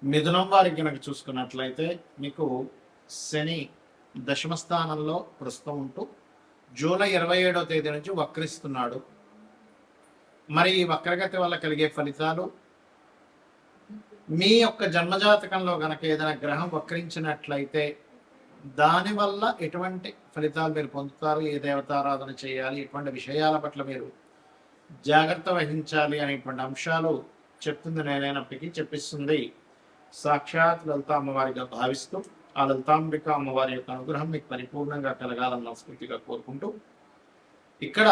మిథునం వారికి కనుక చూసుకున్నట్లయితే మీకు శని దశమ స్థానంలో ప్రస్తుతం ఉంటూ జూలై 27వ తేదీ నుంచి వక్రిస్తున్నాడు. మరి ఈ వక్రగతి వల్ల కలిగే ఫలితాలు, మీ యొక్క జన్మజాతకంలో కనుక ఏదైనా గ్రహం వక్రించినట్లయితే దానివల్ల ఎటువంటి ఫలితాలు మీరు పొందుతారు, ఏ దేవతారాధన చేయాలి, ఎటువంటి విషయాల పట్ల మీరు జాగ్రత్త వహించాలి అనేటువంటి అంశాలు చెప్తుంది నేనైనప్పటికీ చెప్పిస్తుంది సాక్షాత్ లలిత అమ్మవారిగా భావిస్తూ ఆ లలితాంబిక అమ్మవారి యొక్క అనుగ్రహం మీకు పరిపూర్ణంగా కలగాలని మనస్ఫూర్తిగా కోరుకుంటూ, ఇక్కడ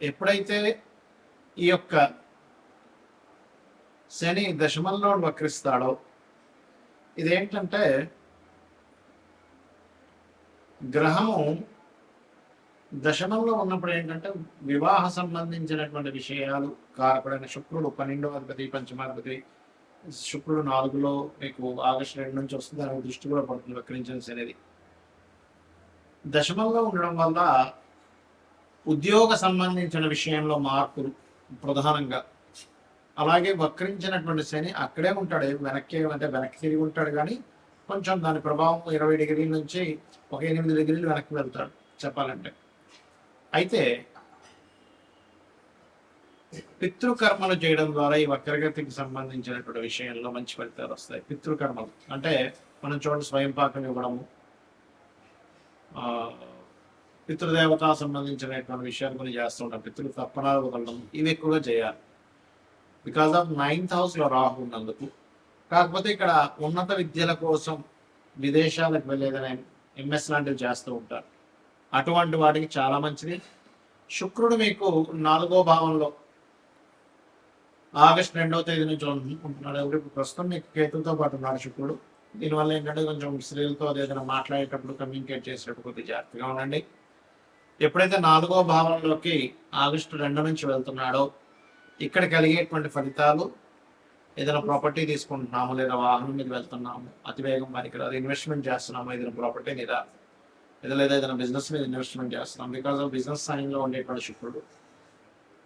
ఎప్పుడైతే ఈ యొక్క శని దశమంలో వక్రిస్తాడో, ఇదేంటంటే గ్రహము దశమంలో ఉన్నప్పుడు ఏంటంటే వివాహ సంబంధించినటువంటి విషయాలు కారకుడైన శుక్రుడు 12వ అధిపతి పంచమాధిపతి శుక్రుడు 4లో మీకు ఆగస్టు 2 నుంచి వస్తుంది. దాని దృష్టి కూడా పడుతుంది వక్రించన్స్ అనేది. దశమంలో ఉండడం వల్ల ఉద్యోగ సంబంధించిన విషయంలో మార్పులు ప్రధానంగా, అలాగే వక్రించినటువంటి శని అక్కడే ఉంటాడు, వెనక్కి తిరిగి ఉంటాడు, కానీ కొంచెం దాని ప్రభావం 20 డిగ్రీల నుంచి ఒక 8 డిగ్రీలు వెనక్కి వెళ్తాడు చెప్పాలంటే. అయితే పితృకర్మలు చేయడం ద్వారా ఈ వక్రగతికి సంబంధించినటువంటి విషయంలో మంచి ఫలితాలు వస్తాయి. పితృకర్మలు అంటే మనం చూడండి, స్వయం పాకం ఇవ్వడము, పితృదేవత సంబంధించినటువంటి విషయాలు కొన్ని చేస్తూ ఉంటాం, పితృ తర్పణాలు వదలడం, ఇవి ఎక్కువగా చేయాలి. బికాస్ ఆఫ్ 9th హౌస్లో రాహు ఉన్నందుకు. కాకపోతే ఇక్కడ ఉన్నత విద్యల కోసం విదేశాలకు వెళ్ళేదని ఎంఎస్ లాంటివి చేస్తూ ఉంటారు. అటువంటి వాటికి చాలా మంచిది. శుక్రుడు మీకు 4వ భావంలో ఆగస్టు 2వ తేదీ నుంచి ఉంటున్నాడు. ఇప్పుడు ప్రస్తుతం మీకు కేతుతో పాటు ఉన్నాడు శుక్రుడు. దీనివల్ల ఏంటంటే కొంచెం స్త్రీలతో ఏదైనా మాట్లాడేటప్పుడు కమ్యూనికేట్ చేసేటప్పుడు కొద్దిగా జాగ్రత్తగా ఉండండి. ఎప్పుడైతే 4వ భావంలోకి ఆగస్టు 2 నుంచి వెళ్తున్నాడో, ఇక్కడ కలిగేటువంటి ఫలితాలు, ఏదైనా ప్రాపర్టీ తీసుకుంటున్నాము లేదా వాహనం మీద వెళ్తున్నాము, అతివేగం పనికి రాదు, ఇన్వెస్ట్మెంట్ చేస్తున్నాము ఏదైనా ప్రాపర్టీ మీద, లేదా ఏదైనా బిజినెస్ మీద ఇన్వెస్ట్మెంట్ చేస్తున్నాం, బికాస్ ఆఫ్ బిజినెస్ సైన్లో ఉండేటువంటి శుక్రుడు.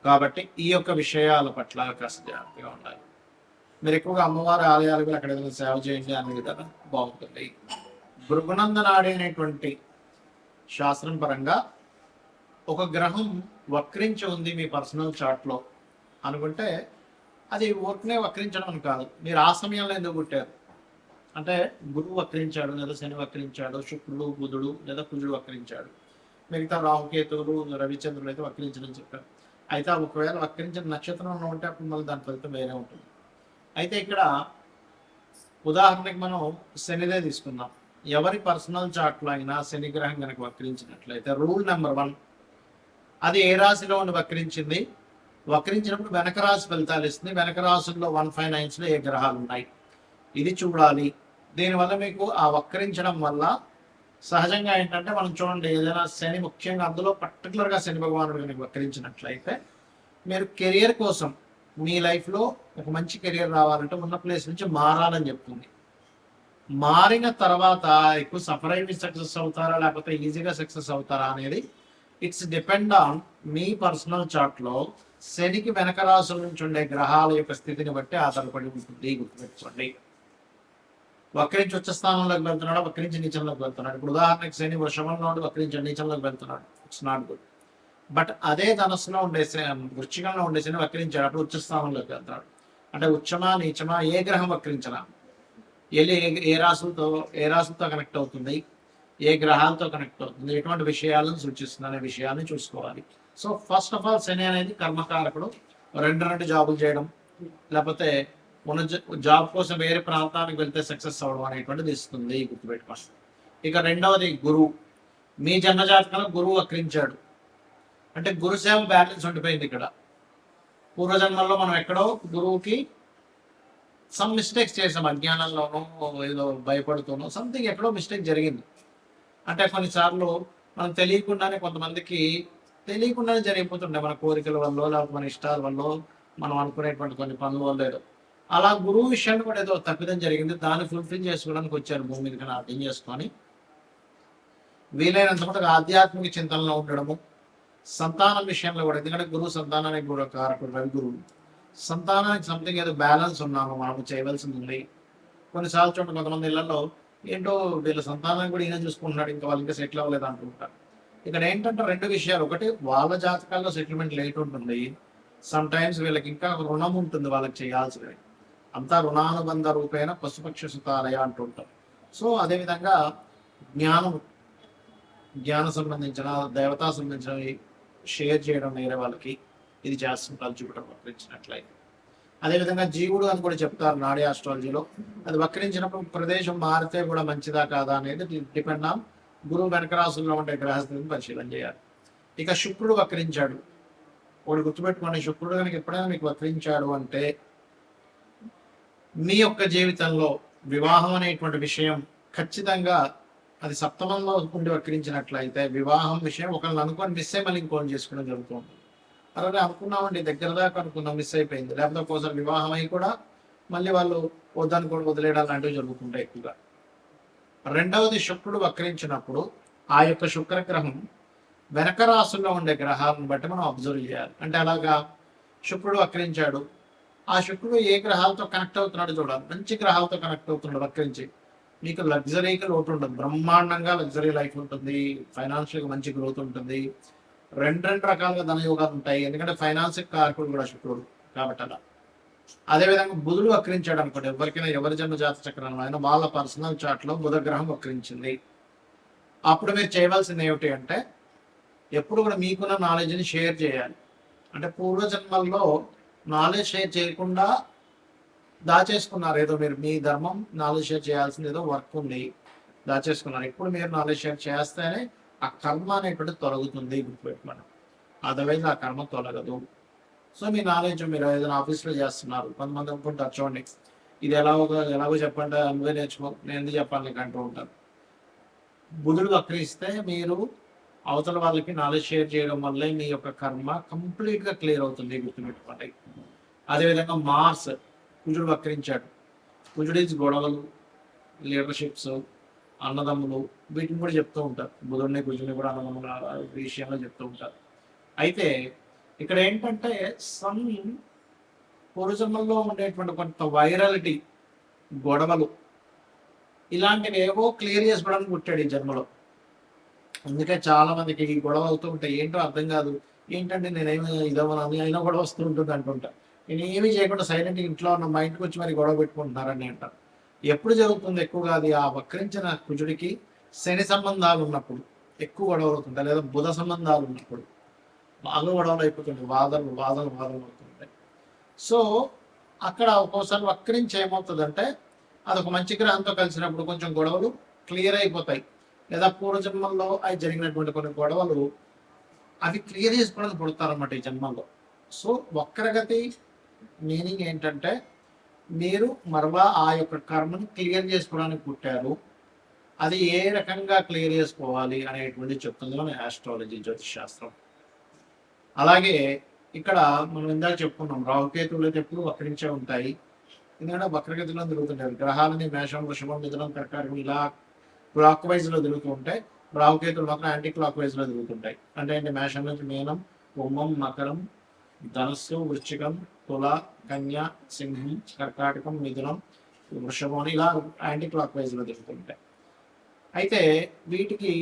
కాబట్టి ఈ యొక్క విషయాల పట్ల కాస్త జాగ్రత్తగా ఉండాలి. మీరు ఎక్కువగా అమ్మవారి ఆలయాలకు అక్కడ ఏదైనా సేవ చేయండి అనే విధానం బాగుంటుంది. భృగునందనాడి అనేటువంటి శాస్త్రం పరంగా ఒక గ్రహం వక్రించి ఉంది మీ పర్సనల్ చార్ట్లో అనుకుంటే, అది ఊరికనే వక్రించడం అని కాదు, మీరు ఆ సమయంలో ఎందుకు పుట్టారు అంటే గురువు వక్రించాడు, లేదా శని వక్రించాడు, శుక్రుడు బుధుడు లేదా కుజుడు వక్రించాడు, మిగతా రాహుకేతువులు రవిచంద్రులు అయితే వక్రించడం చెప్పారు. అయితే ఒకవేళ వక్రించిన నక్షత్రంలో ఉంటే అప్పుడు మళ్ళీ దాని ఫలితం వేరే ఉంటుంది. అయితే ఇక్కడ ఉదాహరణకి మనం శనిదే తీసుకుందాం. ఎవరి పర్సనల్ చార్ట్లో అయినా శని గ్రహం కనుక వక్రించినట్లయితే రూల్ నెంబర్ 1, అది ఏ రాశిలో ఉండి వక్రించింది, వక్రించినప్పుడు వెనక రాశి ఫలితాలు ఇస్తుంది. వెనక రాశుల్లో 1, 5, 9 ఏ గ్రహాలు ఉన్నాయి ఇది చూడాలి. దీనివల్ల మీకు ఆ వక్రించడం వల్ల సహజంగా ఏంటంటే మనం చూడండి, ఏదైనా శని ముఖ్యంగా అందులో పర్టికులర్గా శని భగవానుడు కనుక వక్రించినట్లయితే మీరు కెరియర్ కోసం మీ లైఫ్లో ఒక మంచి కెరియర్ రావాలంటే ఉన్న ప్లేస్ నుంచి మారాలని చెప్తుంది. మారిన తర్వాత ఎక్కువ సఫర్ అయ్యి సక్సెస్ అవుతారా లేకపోతే ఈజీగా సక్సెస్ అవుతారా అనేది ఇట్స్ డిపెండ్ ఆన్ మీ పర్సనల్ చార్ట్లో శనికి వెనక రాశుల నుంచి ఉండే గ్రహాల యొక్క స్థితిని బట్టి ఆధారపడి ఉంటుంది. గుర్తుపెట్టుకోండి, వక్రించి ఉచ్చ స్థానంలోకి వెళ్తున్నాడు, వక్రించి నీచంలోకి వెళ్తున్నాడు. ఇప్పుడు ఉదాహరణకి శని వృషభంలో ఉండి వక్రించి నీచంలోకి వెళ్తున్నాడు, ఇట్స్ నాట్ గుడ్. బట్ అదే ధనస్సులో ఉండే వృశ్చికంలో ఉండే శని వక్రించాడు, అప్పుడు ఉచ్చ స్థానంలోకి వెళ్తాడు. అంటే ఉచ్చమా నీచమా ఏ గ్రహం వక్రించనా, ఏ రాశులతో కనెక్ట్ అవుతుంది, ఏ గ్రహాలతో కనెక్ట్ అవుతుంది, ఎటువంటి విషయాలను సూచిస్తుంది అనే విషయాన్ని చూసుకోవాలి. సో ఫస్ట్ ఆఫ్ ఆల్ శని అనేది కర్మకారకుడు. రెండు జాబులు చేయడం, లేకపోతే ఉన్న జాబ్ కోసం వేరే ప్రాంతానికి వెళ్తే సక్సెస్ అవ్వడం అనేటువంటిది ఇస్తుంది, గుర్తుపెట్టుకోండి. ఇక రెండవది గురువు. మీ జన్మజాతకంలో గురువు వక్రించాడు అంటే గురుసేవ బ్యాలెన్స్ ఉండిపోయింది. ఇక్కడ పూర్వజన్మల్లో మనం ఎక్కడో గురువుకి సమ్ మిస్టేక్స్ చేసాం, అజ్ఞానంలోనో ఏదో భయపడుతూనో సంథింగ్ ఎక్కడో మిస్టేక్ జరిగింది. అంటే కొన్నిసార్లు మనం కొంతమందికి తెలియకుండానే జరిగిపోతుండే, మన కోరికల వల్ల లేకపోతే మన ఇష్టాల వల్ల, మనం అనుకునేటువంటి కొన్ని పనుల వల్ల ఏదో అలా గురువు విషయాన్ని కూడా ఏదో తప్పిదం జరిగింది. దాన్ని ఫుల్ఫిల్ చేసుకోవడానికి వచ్చారు భూమి మీదకి అర్థం చేసుకొని, వీలైనంత మటుకు ఆధ్యాత్మిక చింతనలో ఉండడము, సంతానం విషయంలో కూడా. ఎందుకంటే గురువు సంతానానికి కూడా కారకుడు రవి గురువు. సంతానానికి సంథింగ్ ఏదో బ్యాలెన్స్ ఉన్నాము మనము చేయవలసింది ఉంది. కొన్నిసార్లు చూడండి కొంతమంది ఇళ్లలో ఏంటో వీళ్ళ సంతానం కూడా ఈయన చూసుకుంటున్నాడు, ఇంకా వాళ్ళు ఇంకా సెటిల్ అవ్వలేదు అనుకుంటారు. ఇక్కడ ఏంటంటే రెండు విషయాలు, ఒకటి వాళ్ళ జాతకాల్లో సెటిల్మెంట్ లేట్ ఉంటుంది, సమ్ టైమ్స్ వీళ్ళకి ఇంకా రుణం ఉంటుంది వాళ్ళకి చేయాల్సినవి, అంతా రుణానుబంధ రూపేణ పశుపక్ష సుతాలయ అంటుంటారు. సో అదేవిధంగా జ్ఞానం, జ్ఞానం సంబంధించిన దేవతా సంబంధించినవి షేర్ చేయడం వేరే వాళ్ళకి ఇది చేస్తుంటారు జూపిటర్ వక్రించినట్లయితే. అదేవిధంగా జీవుడు అని కూడా చెప్తారు నాడీ ఆస్ట్రాలజీలో. అది వక్రించినప్పుడు ప్రదేశం మారితే కూడా మంచిదా కాదా అనేది డిపెండ్ ఆన్ గురువు వెనక రాసుల్లో ఉండే గ్రహస్థితిని పరిశీలన చేయాలి. ఇక శుక్రుడు వక్రించాడు, ఒకటి గుర్తుపెట్టుకోండి, శుక్రుడు కనుక ఎప్పుడైనా మీకు వక్రించాడు అంటే మీ యొక్క జీవితంలో వివాహం అనేటువంటి విషయం ఖచ్చితంగా అది సప్తమంలో ఉండి వక్రించినట్లయితే వివాహం విషయం ఒకరిని అనుకొని మిస్ అయ్యి మళ్ళీ ఇంకోటి చేసుకోవడం జరుగుతుంది. అలాగే అనుకున్నామండి దగ్గర దాకా అనుకున్నాం, మిస్ అయిపోయింది, లేకపోతే ఒక్కోసారి వివాహం అయి కూడా మళ్ళీ వాళ్ళు వద్దని కూడా వదిలేయడం లాంటివి జరుగుతుంటాయి ఎక్కువగా. రెండవది శుక్రుడు వక్రించినప్పుడు ఆ యొక్క శుక్రగ్రహం వెనక రాసుల్లో ఉండే గ్రహాలను బట్టి మనం అబ్జర్వ్ చేయాలి. అంటే అలాగా శుక్రుడు వక్రించాడు, ఆ శుక్రుడు ఏ గ్రహాలతో కనెక్ట్ అవుతున్నాడు చూడాలి. మంచి గ్రహాలతో కనెక్ట్ అవుతున్నాడు వక్రించి, మీకు లగ్జరీకి లోటు ఉండదు, బ్రహ్మాండంగా లగ్జరీ లైఫ్ ఉంటుంది, ఫైనాన్షియల్గా మంచి గ్రోత్ ఉంటుంది, రెండు రకాలుగా ధనయోగాలు ఉంటాయి, ఎందుకంటే ఫైనాన్స్ కారకుడు కూడా శుక్రుడు కాబట్టి అలా. అదేవిధంగా బుధుడు వక్రించాడు అనుకోండి, ఎవరికైనా ఎవరి జన్మ జాత చక్రంలో అయినా వాళ్ళ పర్సనల్ చార్ట్ లో బుధ గ్రహం వక్రించింది, అప్పుడు మీరు చేయవలసింది ఏమిటి అంటే ఎప్పుడు కూడా మీకున్న నాలెడ్జ్ని షేర్ చేయాలి. అంటే పూర్వజన్మల్లో నాలెడ్జ్ షేర్ చేయకుండా దాచేసుకున్నారు, ఏదో మీరు మీ ధర్మం నాలెడ్జ్ షేర్ చేయాల్సింది ఏదో వర్క్ ఉంది దాచేసుకున్నారు. ఇప్పుడు మీరు నాలెడ్జ్ షేర్ చేస్తేనే ఆ కర్మ అనేటువంటి తొలగుతుంది, గుర్తుపెట్టుకోండి, అదర్వైజ్ ఆ కర్మ తొలగదు. సో మీ నాలెడ్జ్ మీరు ఏదైనా ఆఫీస్లో చేస్తున్నారు, కొంతమంది అనుకుంటారు చూడండి ఇది ఎలాగో చెప్పండి నువ్వే నేర్చుకో నేను ఎందుకు చెప్పాలి నీకు అంటూ ఉంటారు. బుధుడు వక్రిస్తే మీరు అవతల వాళ్ళకి నాలెడ్జ్ షేర్ చేయడం వల్లే మీ యొక్క కర్మ కంప్లీట్గా క్లియర్ అవుతుంది, గుర్తుపెట్టుకోండి. అదేవిధంగా మార్స్ కుజుడు వక్రించాడు, కుజుడు గొడవలు, లీడర్షిప్స్, అన్నదమ్ములు వీటిని కూడా చెప్తూ ఉంటారు, బుధుడిని కుజుడిని కూడా అన్నదమ్ముల విషయంలో చెప్తూ ఉంటారు. అయితే ఇక్కడ ఏంటంటే సన్ పూర్వజన్మల్లో ఉండేటువంటి కొంత వైరాలిటీ, గొడవలు ఇలాంటివి ఏవో క్లియర్ చేసుకోవడానికి పుట్టాడు ఈ జన్మలో. అందుకే చాలా మందికి ఈ గొడవ అవుతూ ఉంటాయి, ఏంటో అర్థం కాదు, ఏంటంటే నేనేమి ఇదవని అయినా గొడవ వస్తూ ఉంటుంది అంటుంటా. నేను ఏమీ చేయకుండా సైలెంట్గా ఇంట్లో ఉన్న మా ఇంటికి వచ్చి మరి గొడవ పెట్టుకుంటున్నారని అంటారు. ఎప్పుడు జరుగుతుంది ఎక్కువగా అది ఆ వక్రించిన కుజుడికి శని సంబంధాలు ఉన్నప్పుడు ఎక్కువ గొడవలు అవుతుంటాయి, లేదా బుధ సంబంధాలు ఉన్నప్పుడు బాగా గొడవలు అయిపోతుంటాయి, వాదనలు అవుతుంటాయి. సో అక్కడ ఒక్కోసారి వక్రించి ఏమవుతుందంటే అదొక మంచి గ్రహంతో కలిసినప్పుడు కొంచెం గొడవలు క్లియర్ అయిపోతాయి, లేదా పూర్వజన్మల్లో అవి జరిగినటువంటి కొన్ని గొడవలు అవి క్లియర్ చేసుకోవడానికి పుడతారన్నమాట ఈ జన్మల్లో. సో వక్రగతి మీనింగ్ ఏంటంటే మీరు మరలా ఆ యొక్క కర్మని క్లియర్ చేసుకోవడానికి పుట్టారు, అది ఏ రకంగా క్లియర్ చేసుకోవాలి అనేటువంటి చెప్తుంది మన ఆస్ట్రాలజీ జ్యోతిష్ శాస్త్రం. అలాగే ఇక్కడ మనం ఇందాక చెప్పుకున్నాం రాహుకేతువులు అయితే ఎప్పుడు వక్రించే ఉంటాయి, ఎందుకంటే వక్రగతిలో తిరుగుతుంటారు గ్రహాలని మేషం, వృషభం, మిథునం, కర్కాటకం ఇలా క్లాక్ వైజ్ లో తిరుగుతూ ఉంటాయి, రాహుకేతువులు మాత్రం యాంటీ క్లాక్ వైజ్ లో తిరుగుతుంటాయి. అంటే ఏంటి, మేషం నుంచి మీనం, కుంభం, మకరం, ధనస్సు, వృశ్చికం, తుల, కన్య, సింహం, కర్కాటకం, మిథునం, వృషభం ఇలా యాంటీ క్లాక్ వైజ్ లో తిరుగుతుంటాయి. అయితే వీటికి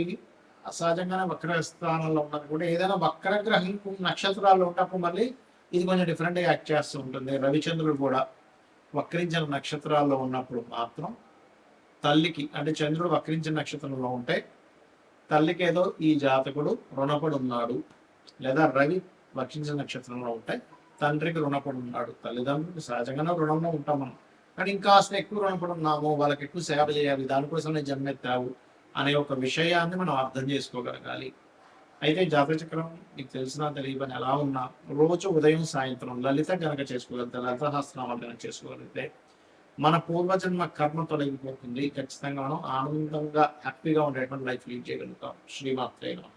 సహజంగానే వక్ర స్థానంలో ఉన్నది కూడా ఏదైనా వక్రగ్రహం నక్షత్రాల్లో ఉన్నప్పుడు మళ్ళీ ఇది కొంచెం డిఫరెంట్గా యాక్ట్ చేస్తూ ఉంటుంది. రవిచంద్రుడు కూడా వక్రించిన నక్షత్రాల్లో ఉన్నప్పుడు మాత్రం తల్లికి, అంటే చంద్రుడు వక్రించిన నక్షత్రంలో ఉంటే తల్లికి ఏదో ఈ జాతకుడు రుణపడి ఉన్నాడు, లేదా రవి వక్రించిన నక్షత్రంలో ఉంటే తండ్రికి రుణపడి ఉన్నాడు, తల్లిదండ్రులకు సహజంగానే రుణంలో ఉంటాం మనం, కానీ ఇంకాస్త ఎక్కువ రుణపడి ఉన్నాము, వాళ్ళకి ఎక్కువ సేవ చేయాలి, దానికోసమే జన్మెత్తావు అనే ఒక విషయాన్ని మనం అర్థం చేసుకోగలగాలి. అయితే జాతచక్రం మీకు తెలిసినా తెలియని ఎలా ఉన్నా రోజు ఉదయం సాయంత్రం లలిత గనక చేసుకోగలిగితే, లలిత సహస్రనామాలు గనక చేసుకోగలిగితే మన పూర్వజన్మ కర్మ తొలగిపోతుంది, ఖచ్చితంగా మనం ఆనందంగా హ్యాపీగా ఉండేటువంటి లైఫ్ లీడ్ చేయగలుగుతాం. శ్రీమాత్రే నమః.